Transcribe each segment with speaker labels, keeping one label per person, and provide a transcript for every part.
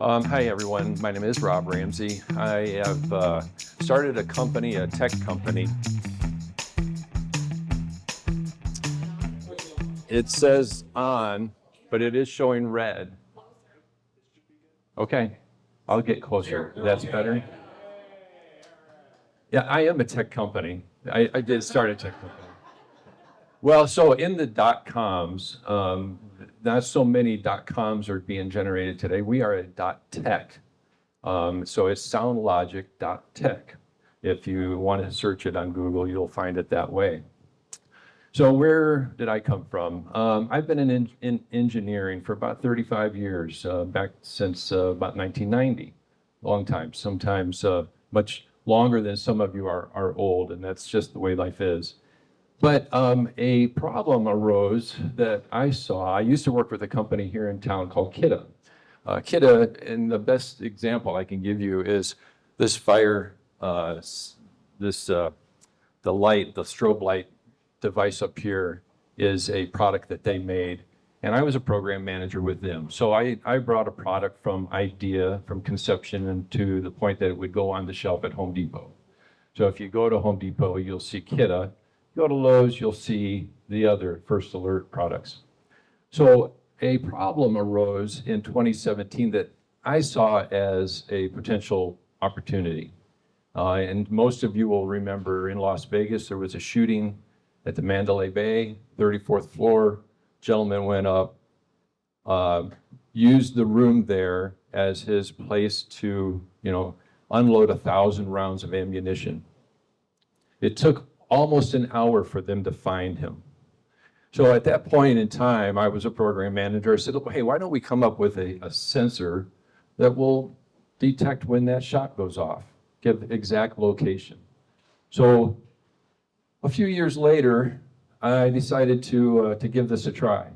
Speaker 1: Hi, everyone. My name is Rob Ramsey. I have started a company, a tech company. It says on, but it is showing red. Okay, I'll get closer. That's better. Yeah, I am a tech company. I did start a tech company. Well, so in the .coms, not so many .coms are being generated today. We are a .tech. So it's soundlogic.tech. If you want to search it on Google, you'll find it that way. So where did I come from? I've been in engineering for about 35 years, back since about 1990. Long time, sometimes much longer than some of you are old, and that's just the way life is. But a problem arose that I saw. I used to work with a company here in town called Kidda. Kidda, and the best example I can give you is this fire, the light, the strobe light device up here is a product that they made. And I was a program manager with them. So I brought a product from idea, from conception, and to the point that it would go on the shelf at Home Depot. So if you go to Home Depot, you'll see Kidda. Go to Lowe's, you'll see the other First Alert products. So a problem arose in 2017 that I saw as a potential opportunity. And most of you will remember in Las Vegas, there was a shooting at the Mandalay Bay, 34th floor. Gentleman went up, used the room there as his place to, unload 1,000 rounds of ammunition. It took almost an hour for them to find him. So at that point in time, I was a program manager. I said, hey, why don't we come up with a sensor that will detect when that shot goes off, give exact location. So a few years later, I decided to give this a try.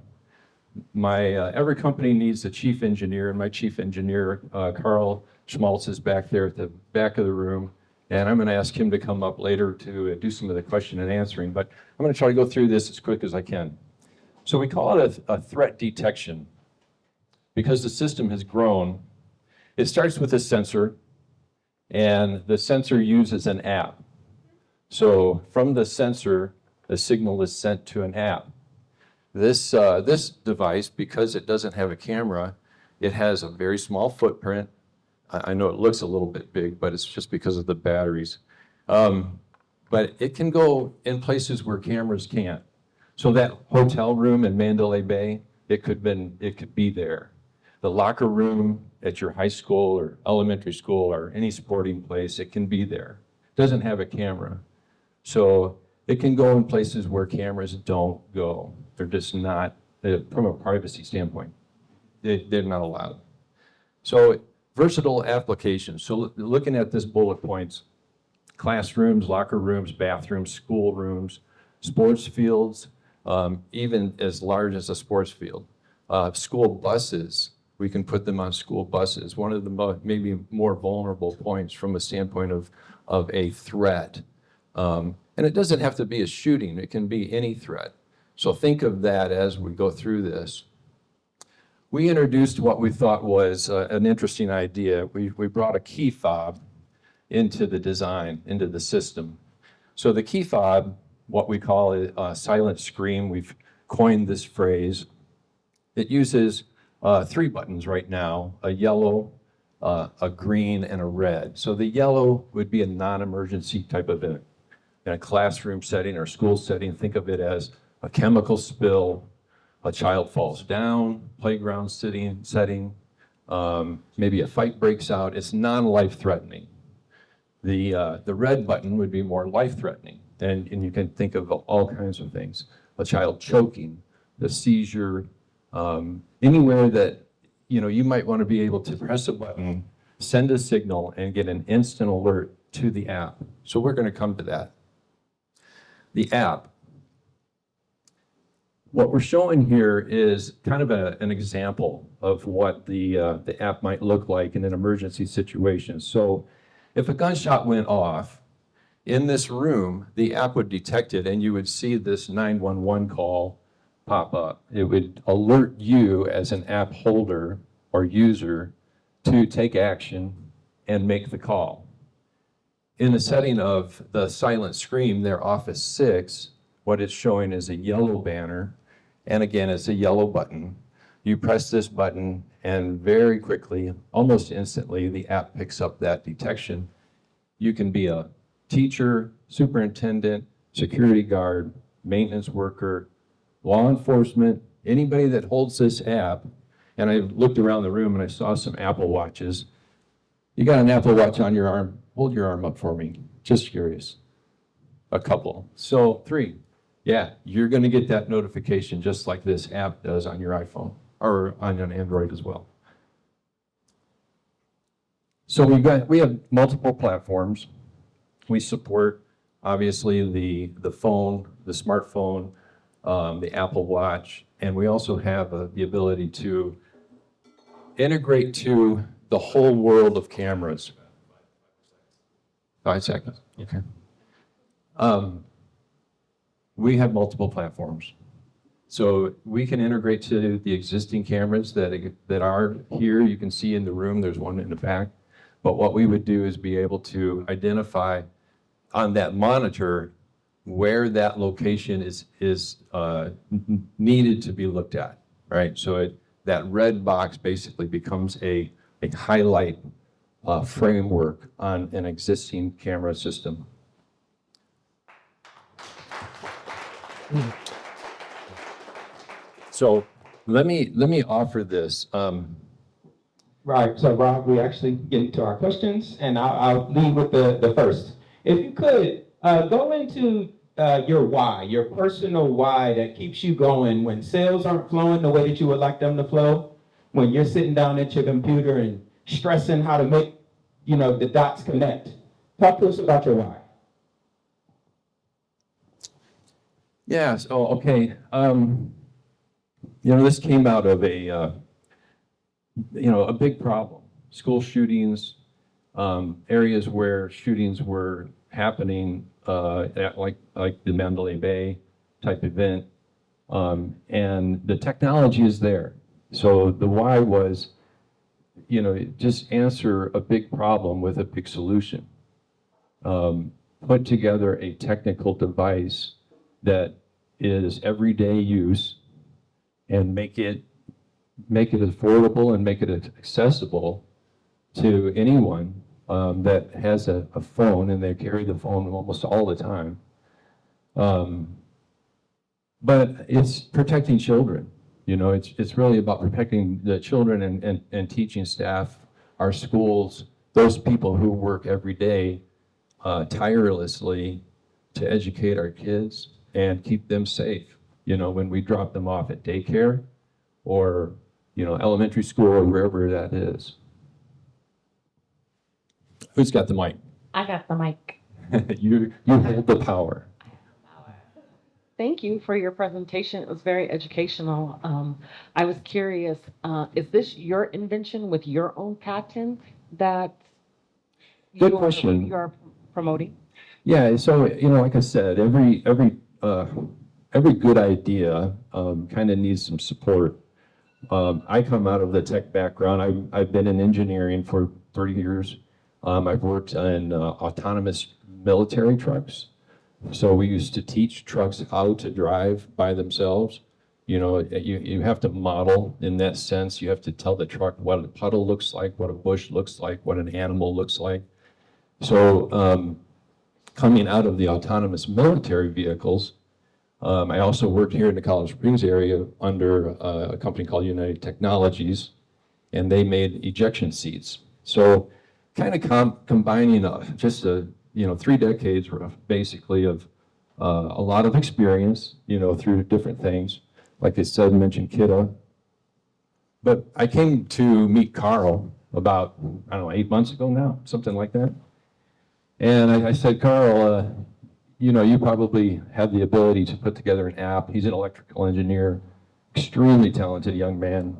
Speaker 1: Every company needs a chief engineer, and my chief engineer, Carl Schmaltz, is back there at the back of the room. And I'm going to ask him to come up later to do some of the question and answering, but I'm going to try to go through this as quick as I can. So we call it a threat detection because the system has grown. It starts with a sensor, and the sensor uses an app. So from the sensor, a signal is sent to an app. This device, because it doesn't have a camera, it has a very small footprint. I know it looks a little bit big, but it's just because of the batteries. But it can go in places where cameras can't. So that hotel room in Mandalay Bay, it could be there. The locker room at your high school or elementary school or any sporting place, it can be there. It doesn't have a camera. So it can go in places where cameras don't go. They're just not, from a privacy standpoint, they're not allowed. So versatile applications. So looking at this bullet points, classrooms, locker rooms, bathrooms, school rooms, sports fields, even as large as a sports field. School buses, we can put them on school buses. One of the maybe more vulnerable points from a standpoint of a threat. And it doesn't have to be a shooting, it can be any threat. So think of that as we go through this. We introduced what we thought was an interesting idea. We brought a key fob into the design, into the system. So the key fob, what we call a silent scream, we've coined this phrase. It uses 3 buttons right now, a yellow, a green, and a red. So the yellow would be a non-emergency type event. In a classroom setting or school setting, think of it as a chemical spill, a child falls down, playground setting, maybe a fight breaks out. It's non-life threatening. The red button would be more life threatening. And you can think of all kinds of things. A child choking, the seizure, anywhere that you might want to be able to press a button, send a signal, and get an instant alert to the app. So we're going to come to that. The app. What we're showing here is kind of an example of what the app might look like in an emergency situation. So if a gunshot went off in this room, the app would detect it and you would see this 911 call pop up. It would alert you as an app holder or user to take action and make the call. In the setting of the silent scream, their Office 6, what it's showing is a yellow banner, and again, it's a yellow button. You press this button, and very quickly, almost instantly, the app picks up that detection. You can be a teacher, superintendent, security guard, maintenance worker, law enforcement, anybody that holds this app. And I looked around the room and I saw some Apple Watches. You got an Apple Watch on your arm? Hold your arm up for me. Just curious. A couple. So 3. Yeah, you're going to get that notification just like this app does on your iPhone or on an Android as well. So we have multiple platforms. We support obviously the phone, the smartphone, the Apple Watch, and we also have the ability to integrate to the whole world of cameras. 5 seconds. Okay. We have multiple platforms. So we can integrate to the existing cameras that are here. You can see in the room, there's one in the back. But what we would do is be able to identify on that monitor where that location is needed to be looked at, right? So that red box basically becomes a highlight framework on an existing camera system. So let me offer this.
Speaker 2: Right, so Rob, we actually get into our questions, and I'll lead with the first. If you could, go into your why, your personal why that keeps you going when sales aren't flowing the way that you would like them to flow, when you're sitting down at your computer and stressing how to make, the dots connect. Talk to us about your why.
Speaker 1: Yeah, so, okay. This came out of a big problem. School shootings, areas where shootings were happening, at like the Mandalay Bay type event, and the technology is there. So the why was, just answer a big problem with a big solution. Put together a technical device that is everyday use and make it affordable and make it accessible to anyone that has a phone, and they carry the phone almost all the time. But it's protecting children. It's really about protecting the children and teaching staff, our schools, those people who work every day tirelessly to educate our kids and keep them safe. When we drop them off at daycare or elementary school or wherever that is. Who's got the mic?
Speaker 3: I got the mic.
Speaker 1: You hold the power.
Speaker 3: Thank you for your presentation. It was very educational. I was curious, is this your invention with your own patent that
Speaker 1: Good question.
Speaker 3: you're promoting?
Speaker 1: Yeah, so like I said, every good idea kind of needs some support. I come out of the tech background. I've been in engineering for 30 years. I've worked in autonomous military trucks. So we used to teach trucks how to drive by themselves. You have to model in that sense. You have to tell the truck what a puddle looks like, what a bush looks like, what an animal looks like. So coming out of the autonomous military vehicles, I also worked here in the Colorado Springs area under a company called United Technologies, and they made ejection seats. So kind of combining just 3 decades basically of a lot of experience, through different things. Like I said, mentioned Kidda. But I came to meet Carl about, 8 months ago now, something like that. And I said, Carl, you probably have the ability to put together an app. He's an electrical engineer, extremely talented young man.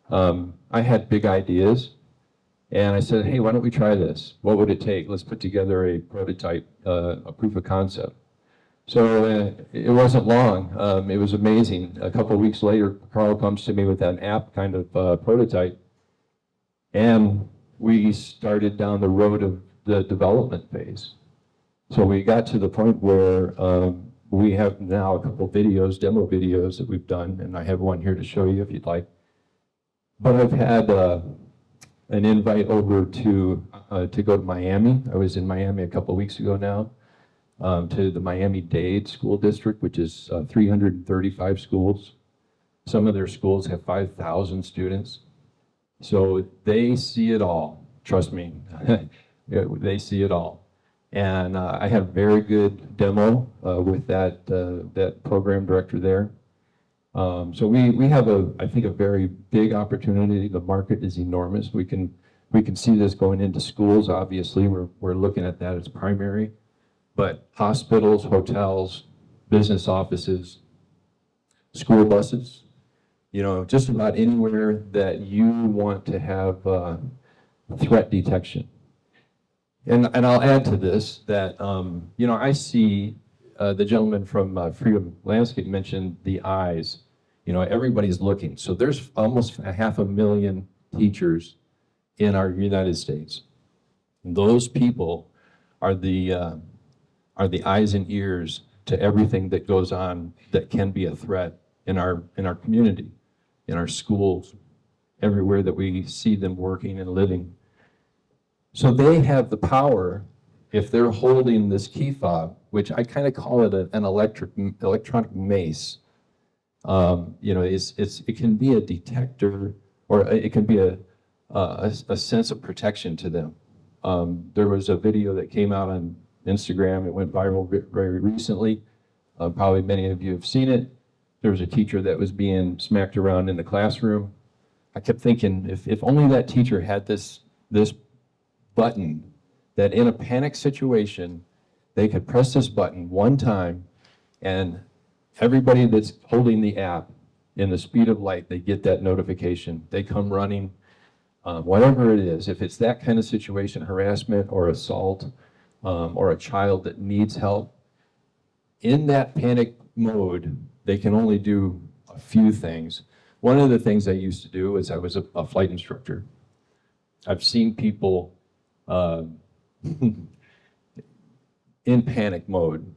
Speaker 1: I had big ideas, and I said, hey, why don't we try this? What would it take? Let's put together a prototype, a proof of concept. So it wasn't long. It was amazing. A couple of weeks later, Carl comes to me with an app kind of prototype, and we started down the road of the development phase. So we got to the point where we have now a couple videos, demo videos that we've done, and I have one here to show you if you'd like. But I've had an invite over to go to Miami. I was in Miami a couple weeks ago now, to the Miami-Dade School District, which is 335 schools. Some of their schools have 5,000 students. So they see it all, trust me. They see it all. And I had a very good demo with that program director there. So we have I think a very big opportunity. The market is enormous. We can see this going into schools. Obviously, we're looking at that as primary, but hospitals, hotels, business offices, school buses, just about anywhere that you want to have threat detection. And I'll add to this that, I see the gentleman from Freedom Landscape mentioned the eyes. Everybody's looking. So there's almost 500,000 teachers in our United States. And those people are the eyes and ears to everything that goes on that can be a threat in our community, in our schools, everywhere that we see them working and living. So they have the power, if they're holding this key fob, which I kind of call it an electronic mace. It can be a detector, or it can be a sense of protection to them. There was a video that came out on Instagram. It went viral very recently. Probably many of you have seen it. There was a teacher that was being smacked around in the classroom. I kept thinking, if only that teacher had this button, that in a panic situation, they could press this button one time, and everybody that's holding the app in the speed of light, they get that notification. They come running, whatever it is. If it's that kind of situation, harassment or assault, or a child that needs help, in that panic mode, they can only do a few things. One of the things I used to do is I was a flight instructor. I've seen people in panic mode,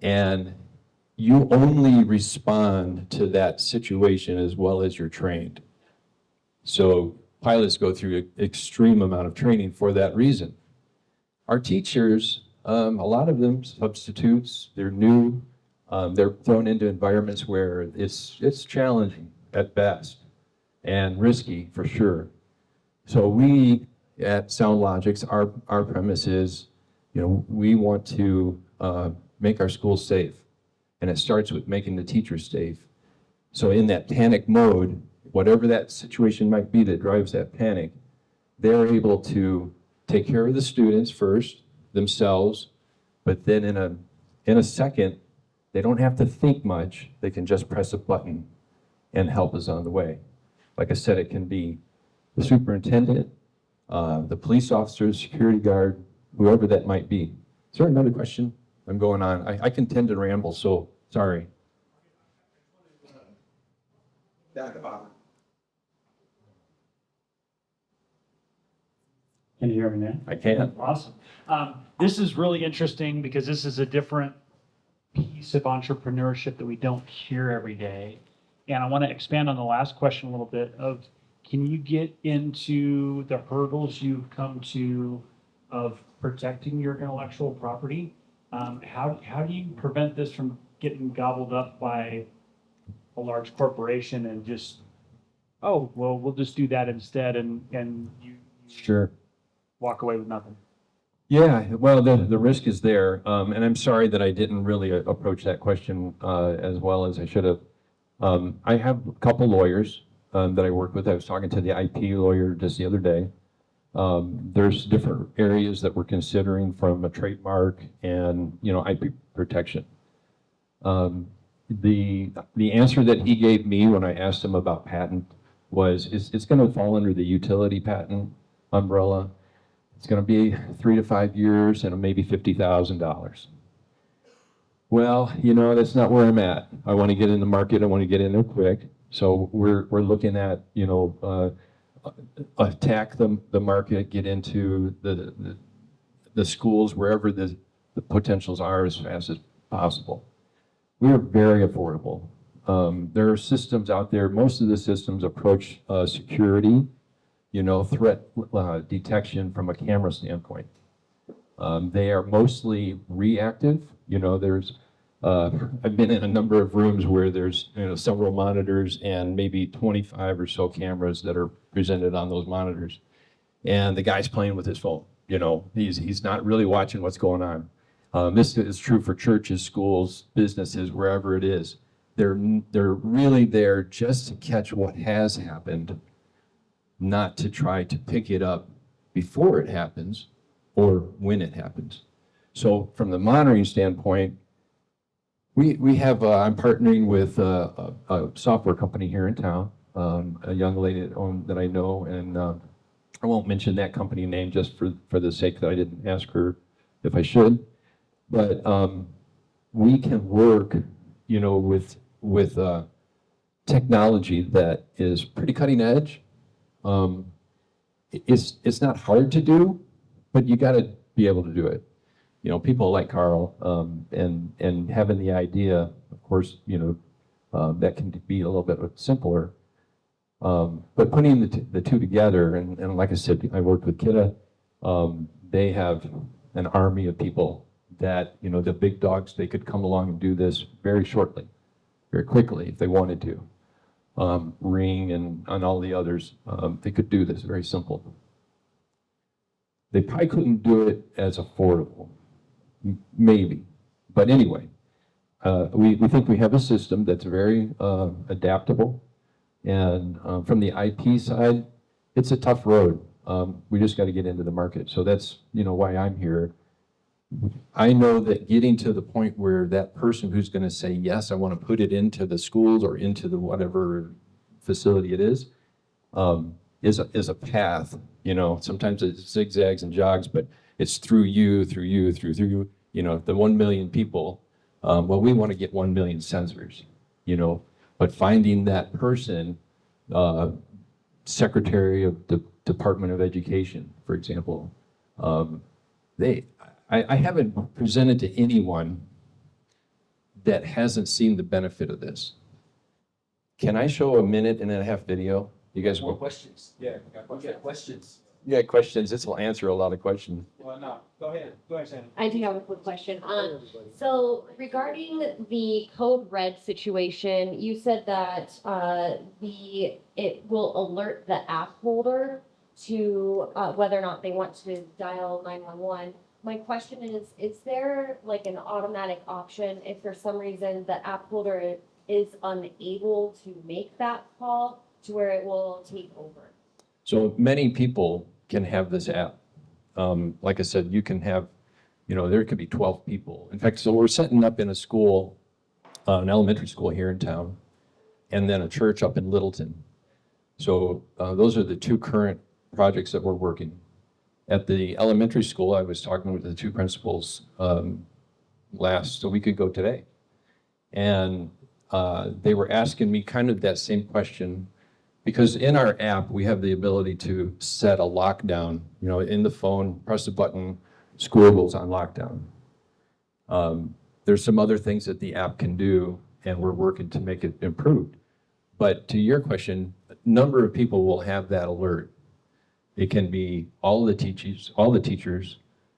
Speaker 1: and you only respond to that situation as well as you're trained. So pilots go through an extreme amount of training for that reason. Our teachers, a lot of them substitutes, they're new, they're thrown into environments where it's challenging at best and risky for sure. So we at SoundLogix, our premise is, we want to make our schools safe, and it starts with making the teachers safe. So in that panic mode, whatever that situation might be that drives that panic, they're able to take care of the students first, themselves, but then in a second, they don't have to think much. They can just press a button and help is on the way. Like I said, it can be the superintendent, the police officer, security guard, whoever that might be. Is there another question? I'm going on. I can tend to ramble, so sorry.
Speaker 4: Can you hear me now?
Speaker 1: I can.
Speaker 4: Awesome. This is really interesting because this is a different piece of entrepreneurship that we don't hear every day. And I want to expand on the last question a little bit of, can you get into the hurdles you've come to of protecting your intellectual property? How do you prevent this from getting gobbled up by a large corporation and just, oh, well, we'll just do that instead, and you
Speaker 1: Sure.
Speaker 4: walk away with nothing?
Speaker 1: Yeah, well, the risk is there, and I'm sorry that I didn't really approach that question as well as I should have. I have a couple lawyers that I work with. I was talking to the IP lawyer just the other day. There's different areas that we're considering, from a trademark and IP protection. The answer that he gave me when I asked him about patent was it's going to fall under the utility patent umbrella. It's going to be 3 to 5 years and maybe $50,000. Well, that's not where I'm at. I want to get in the market. I want to get in there quick. So we're looking at attack the market, get into the schools, wherever the potentials are as fast as possible. We are very affordable. There are systems out there, most of the systems approach security, threat detection from a camera standpoint. They are mostly reactive. I've been in a number of rooms where there's several monitors and maybe 25 or so cameras that are presented on those monitors, and the guy's playing with his phone. He's not really watching what's going on. This is true for churches, schools, businesses, wherever it is. They're really there just to catch what has happened, not to try to pick it up before it happens or when it happens. So from the monitoring standpoint, we have, I'm partnering with a software company here in town, a young lady that I know, and I won't mention that company name just for the sake that I didn't ask her if I should. But we can work, with technology that is pretty cutting edge. It's not hard to do, but you got to be able to do it. People like Carl, and having the idea, of course, that can be a little bit simpler. But putting the two together, and like I said, I worked with Kidda. They have an army of people that, the big dogs, they could come along and do this very shortly, very quickly if they wanted to. Ring and all the others, they could do this very simple. They probably couldn't do it as affordable, maybe. But anyway, we think we have a system that's very adaptable. And from the IP side, it's a tough road. We just got to get into the market. So that's why I'm here. I know that getting to the point where that person who's going to say, yes, I want to put it into the schools or into the whatever facility it is a path. Sometimes it zigzags and jogs, but it's through you, the 1 million people. Well, we want to get 1 million sensors, but finding that person, Secretary of the Department of Education, for example, I haven't presented to anyone that hasn't seen the benefit of this. Can I show a 1.5-minute video? You guys
Speaker 5: More
Speaker 1: will.
Speaker 5: questions? Yeah, we got questions.
Speaker 1: Yeah, questions. This will answer a lot of questions.
Speaker 2: Well, no, go ahead, Shannon.
Speaker 6: I do have a quick question. So regarding the code red situation, you said that it will alert the app holder to whether or not they want to dial 911. My question is there like an automatic option if for some reason the app holder is unable to make that call to where it will take over?
Speaker 1: So many people can have this app. Like I said, you can have, there could be 12 people. In fact, so we're setting up in a school, an elementary school here in town, and then a church up in Littleton. So those are the two current projects that we're working. At the elementary school, I was talking with the two principals last a week ago today. And they were asking me kind of that same question, because in our app, we have the ability to set a lockdown, in the phone, press a button, school goes on lockdown. There's some other things that the app can do, and we're working to make it improved. But to your question, a number of people will have that alert. It can be all the teachers,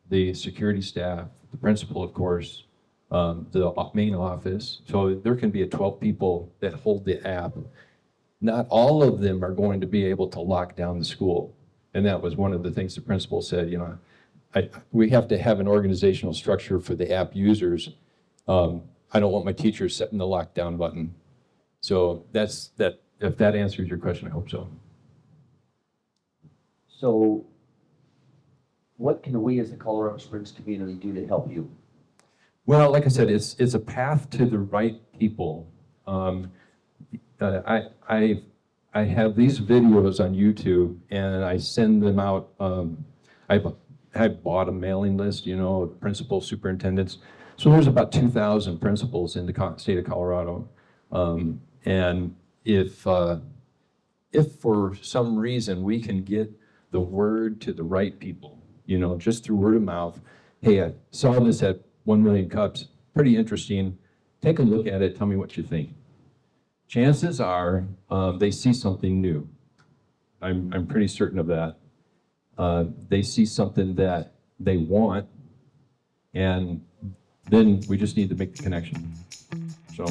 Speaker 1: the security staff, the principal, of course, the main office. So there can be 12 people that hold the app. Not all of them are going to be able to lock down the school. And that was one of the things the principal said, we have to have an organizational structure for the app users. I don't want my teachers setting the lockdown button. So that's that. If that answers your question, I hope so.
Speaker 5: So what can we as the Colorado Springs community do to help you?
Speaker 1: Well, like I said, it's a path to the right people. I have these videos on YouTube and I send them out. I bought a mailing list, of principals, superintendents. So there's about 2,000 principals in the state of Colorado. And if if for some reason we can get the word to the right people, just through word of mouth, hey, I saw this at 1 Million Cups, pretty interesting. Take a look at it, tell me what you think. Chances are they see something new. I'm pretty certain of that. They see something that they want, and then we just need to make the connection. So